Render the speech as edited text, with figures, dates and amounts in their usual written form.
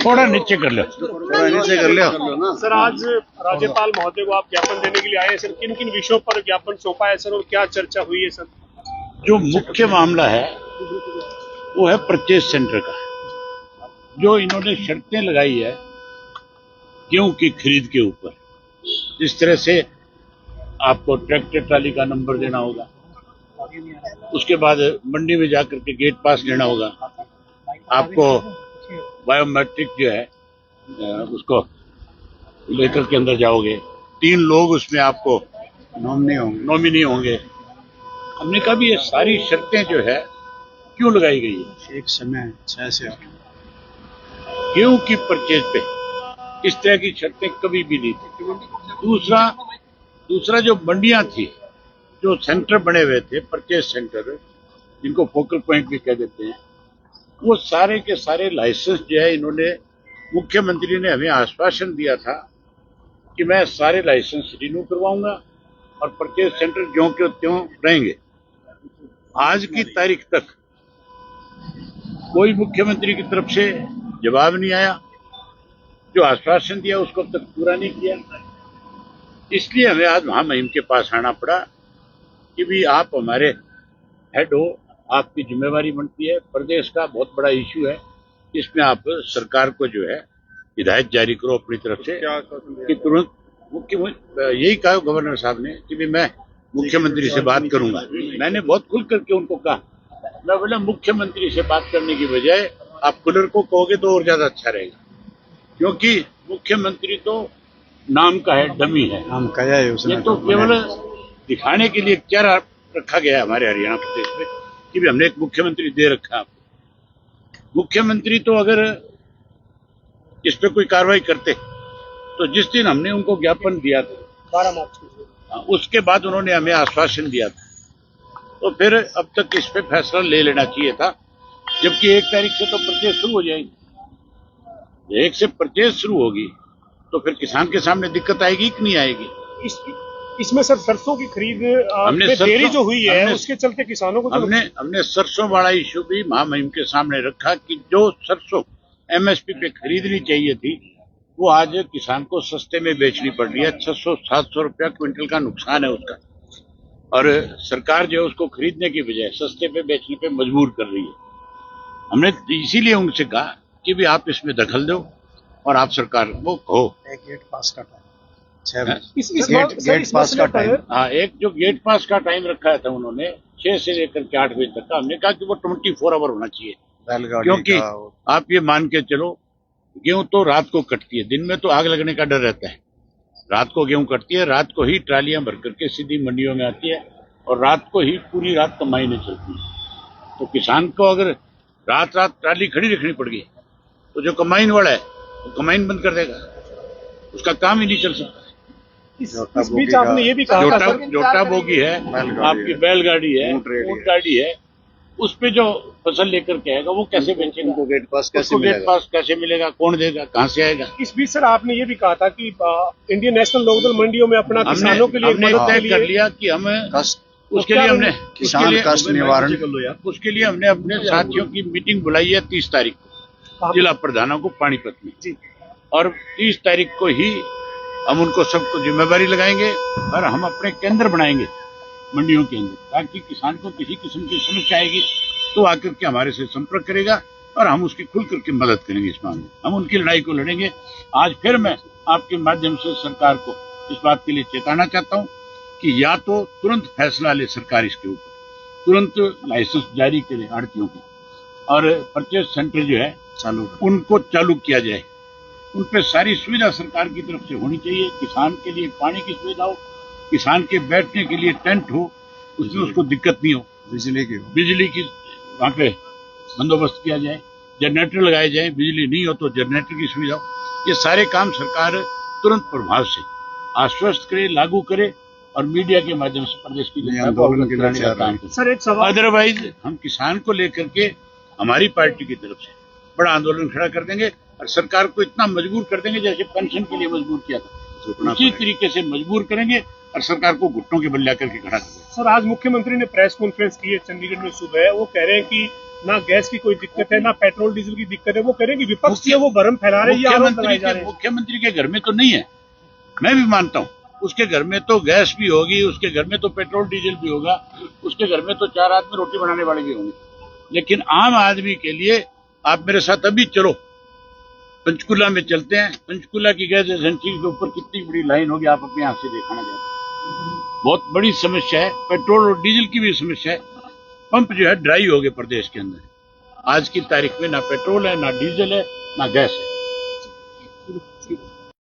थोड़ा नीचे कर लो, सर आज राज्यपाल महोदय को आप ज्ञापन देने के लिए आए हैं सर, किन किन विषयों पर ज्ञापन सौंपा है सर और क्या चर्चा हुई है सर? जो मुख्य मामला है वो है परचेज सेंटर का। जो इन्होंने शर्तें लगाई है गेहूं की खरीद के ऊपर, जिस तरह से आपको ट्रैक्टर ट्राली का नंबर देना होगा, उसके बाद मंडी में जाकर के गेट पास लेना होगा, आपको बायोमेट्रिक जो है उसको लेकर के अंदर जाओगे, 3 लोग उसमें आपको नॉमिनी होंगे। हमने कहा भी ये सारी शर्तें जो है क्यों लगाई गई है? एक समय 6 से गेहूं की परचेज पे इस तरह की शर्तें कभी भी नहीं थी। दूसरा जो मंडियां थी, जो सेंटर बने हुए थे, परचेज सेंटर जिनको फोकल पॉइंट भी कह देते हैं, वो सारे के सारे लाइसेंस जो है इन्होंने, मुख्यमंत्री ने हमें आश्वासन दिया था कि मैं सारे लाइसेंस रिन्यू करवाऊंगा और परचेज सेंटर ज्यों के त्यों रहेंगे। आज की तारीख तक कोई मुख्यमंत्री की तरफ से जवाब नहीं आया, जो आश्वासन दिया उसको अब तक पूरा नहीं किया। इसलिए हमें आज महामहिम के पास आना पड़ा कि भी आप हमारे हेड हो, आपकी जिम्मेवारी बनती है, प्रदेश का बहुत बड़ा इश्यू है, इसमें आप सरकार को जो है हिदायत जारी करो अपनी तरफ से कि तुरंत यही कहा गवर्नर साहब ने कि भी मैं मुख्यमंत्री से बात करूंगा। मैंने बहुत खुल करके उनको कहा, मैं बोला मुख्यमंत्री से बात करने की बजाय आप कलर को कहोगे तो और ज्यादा अच्छा रहेगा, क्योंकि मुख्यमंत्री तो नाम का है, डमी है, नाम कहा है उसने, ये तो केवल दिखाने के लिए क्या रखा गया है हमारे हरियाणा प्रदेश में कि भी हमने एक मुख्यमंत्री दे रखा है। मुख्यमंत्री तो अगर इस पे कोई कार्रवाई करते तो जिस दिन हमने उनको ज्ञापन दिया था 12 मार्च को, उसके बाद उन्होंने हमें आश्वासन दिया था, तो फिर अब तक इस पे फैसला ले लेना चाहिए था, जबकि 1 तारीख से तो परचेज शुरू हो जाएगी। 1 से परचेज शुरू होगी तो फिर किसान के सामने दिक्कत आएगी कि नहीं आएगी? इसमें सर सरसों की खरीद में देरी जो हुई है उसके चलते किसानों को हमने सरसों वाला इश्यू भी महामहिम के सामने रखा कि जो सरसों एमएसपी पे खरीदनी चाहिए थी वो आज किसान को सस्ते में बेचनी पड़ रही है। 600-700 रुपया क्विंटल का नुकसान है उसका, और सरकार जो है उसको खरीदने की बजाय सस्ते पे बेचने पे मजबूर कर रही है। हमने इसीलिए उनसे कहा कि भी आप इसमें दखल दो और आप सरकार को कहो। गेट पास का टाइम, गेट पास का टाइम, हाँ, एक जो गेट पास का टाइम रखा था उन्होंने 6 से लेकर के 8 बजे तक का, हमने कहा कि वो 24 आवर होना चाहिए, क्योंकि आप ये मान के चलो गेहूं तो रात को कटती है, दिन में तो आग लगने का डर रहता है। रात को गेहूं कटती है, रात को ही ट्रालियां भर करके सीधी मंडियों में आती है और रात को ही पूरी रात कमाईने चलती है। तो किसान को अगर रात ट्राली खड़ी रखनी पड़ गई तो जो कमाईन वाला है वो कमाईन बंद कर देगा, उसका काम ही नहीं चल सकता। इस बीच आपने ये भी कहा था जोटा बोगी है, आपकी बैलगाड़ी है, ऊंट गाड़ी है, उस पे जो फसल लेकर के आएगा वो कैसे बेचेगा? उनको गेट पास कैसे मिलेगा? कौन देगा? कहाँ से आएगा? इस बीच सर आपने ये भी कहा था कि इंडियन नेशनल लोकदल मंडियों में अपना किसानों के लिए हमने तय कर लिया कि हम उसके लिए हमने किसान कष्ट निवारण, उसके लिए हमने अपने साथियों की मीटिंग बुलाई है 30 तारीख को जिला प्रधानों को पानीपत में, और 30 तारीख को ही हम उनको सबको जिम्मेवारी लगाएंगे और हम अपने केंद्र बनाएंगे मंडियों के अंदर, ताकि किसान को किसी किस्म की समस्या आएगी तो आकर के हमारे से संपर्क करेगा और हम उसकी खुल करके मदद करेंगे। इस मामले में हम उनकी लड़ाई को लड़ेंगे। आज फिर मैं आपके माध्यम से सरकार को इस बात के लिए चेताना चाहता हूं कि या तो तुरंत फैसला ले सरकार इसके ऊपर, तुरंत लाइसेंस जारी करे आड़तियों को, और परचेज सेंटर जो है उनको चालू किया जाए। उन पर सारी सुविधा सरकार की तरफ से होनी चाहिए। किसान के लिए पानी की सुविधा हो, किसान के बैठने के लिए टेंट हो, उसमें उसको दिक्कत नहीं हो, बिजली की वहाँ पे बंदोबस्त किया जाए, जनरेटर लगाए जाए, बिजली नहीं हो तो जनरेटर की सुविधा हो। ये सारे काम सरकार तुरंत प्रभाव से आश्वस्त करे, लागू करे और मीडिया के माध्यम से प्रदेश की जनता को अवगत कराने का काम करे। अदरवाइज हम किसान को लेकर के हमारी पार्टी की तरफ से बड़ा आंदोलन खड़ा कर देंगे और सरकार को इतना मजबूर कर देंगे जैसे पेंशन के लिए मजबूर किया था, उसी तरीके से मजबूर करेंगे और सरकार को घुटनों के बल ला करके खड़ा करेंगे। सर आज मुख्यमंत्री ने प्रेस कॉन्फ्रेंस की है चंडीगढ़ में सुबह, वो कह रहे हैं कि ना गैस की कोई दिक्कत है, ना पेट्रोल डीजल की दिक्कत है। वो कह रहे हैं कि विपक्ष की है, वो भरम फैला रहे हैं, ये आरोप लगाए जा रहे हैं। मुख्यमंत्री के घर में तो नहीं है, मैं भी मानता हूँ। उसके घर में तो गैस भी होगी, उसके घर में तो पेट्रोल डीजल भी होगा, उसके घर में तो 4 आदमी रोटी बनाने वाले भी होंगे। लेकिन आम आदमी के लिए आप मेरे साथ अभी चलो, पंचकुला में चलते हैं। पंचकुला की गैस एजेंसी के ऊपर कितनी बड़ी लाइन होगी, आप अपनी आंख से देखना चाहते। बहुत बड़ी समस्या है, पेट्रोल और डीजल की भी समस्या है। पंप जो है ड्राई हो गए प्रदेश के अंदर। आज की तारीख में ना पेट्रोल है, ना डीजल है, ना गैस है।